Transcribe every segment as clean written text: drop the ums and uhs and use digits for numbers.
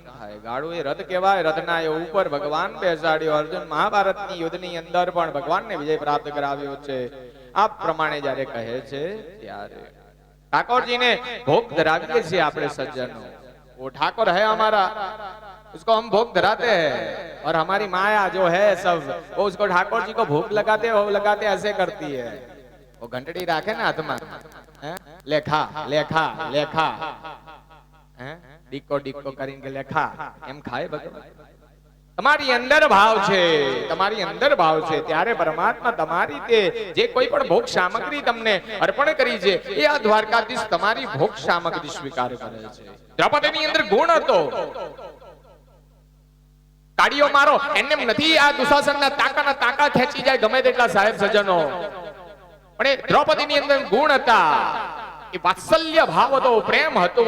થાય ગાડું એ રથ કહેવાય, રથના એ ઉપર ભગવાન બેસાડ્યો. અર્જુન મહાભારતની યુદ્ધની અંદર પણ ભગવાનને વિજય પ્રાપ્ત કરાવ્યો છે. આ પ્રમાણે જ્યારે કહે છે ત્યારે ठाकुर ने भोग धराते हैं आपने सज्जनों, वो ठाकुर है हमारा, उसको हम भोग धराते हैं और हमारी माया जो है सब वो उसको ठाकुर जी को भोग लगाते वो लगाते ऐसे करती है। वो घंटड़ी राखे ना हाथ में, लेखा लेखा लेखा डिक्को डिक्को करेंगे लेखा एम खाए भगवान। તમારી અંદર ભાવ છે, તમારી અંદર ભાવ છે ત્યારે પરમાત્મા તમારી તે જે કોઈ પણ ભોગ સામગ્રી તમને અર્પણ કરી છે એ આ દ્વારકાધીશ તમારી ભોગ સામગ્રી સ્વીકાર કરે છે. દ્રૌપદીની અંદર ગુણ હતો, તાળીઓ મારો એમ નથી આ દુશાસનના તાકા ખેંચી જાય ગમે તેટલા સાહેબ સજ્જનો, પણ એ દ્રૌપદીની અંદર ગુણ હતા, એ વાત્સલ્ય ભાવ હતો, પ્રેમ હતો,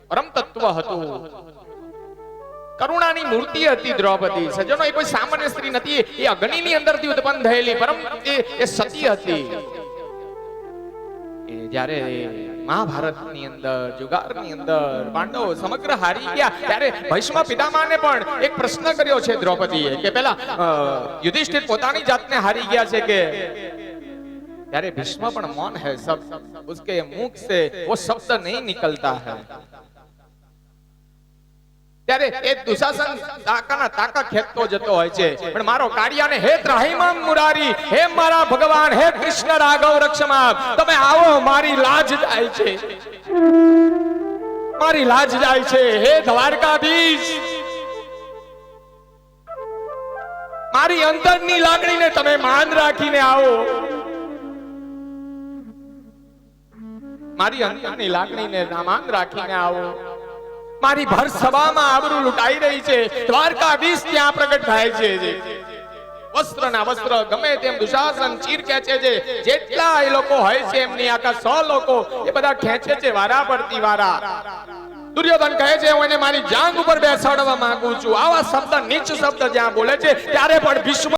પરમ તત્વ હતું, કરુણાની મૂર્તિ હતી દ્રૌપદી. સજ્જનો એ કોઈ સામાન્ય સ્ત્રી નથી, એ અગ્નિની અંદરથી ઉત્પન્ન થયેલી પરમ એ સતી હતી. એ જ્યારે મહાભારતની અંદર જુગારની અંદર પાંડવો સમગ્ર હારી ગયા ત્યારે ભીષ્મ પિતામહને પણ એક પ્રશ્ન કર્યો છે દ્રૌપદીએ કે પેલા યુધિષ્ઠિર પોતાની જાતને હારી ગયા છે કે ત્યારે ભીષ્મ પણ મૌન है, सब उसके मुख से वो शब्द नहीं निकलता है. ત્યારે એ દુશાસન તાકા ખેંચતો જતો હોય છે, પણ મારો કાળિયાને હે ત્રાહિમામ મુરારી, હે મારા ભગવાન, હે કૃષ્ણ રાઘવ રક્ષમામ, તમે આવો, મારી લાજ જાય છે, મારી લાજ જાય છે. હે દ્વારકાધીશ, મારી અંતરની લાગણીને તમે માન રાખીને આવો, મારી અંતરની લાગણીને માન રાખીને આવો. મારી ભર સભામાં આબરૂ લૂંટાઈ રહી છે, દ્વારકાધીશ ત્યાં પ્રગટ થાય છે. વસ્ત્રના વસ્ત્ર ગમે તેમ દુશાસન ચીર ખેંચે છે, જેટલા એ લોકો હોય છે એમની આખા 100 લોકો એ બધા ખેંચે છે વારા પરથી વારા. દુર્યોધન કહે છે હું એને મારી જાંઘ ઉપર બેસાડવા માંગુ છું. આવા શબ્દ નીચ શબ્દ જ્યાં બોલે છે ત્યારે પણ ભીષ્મ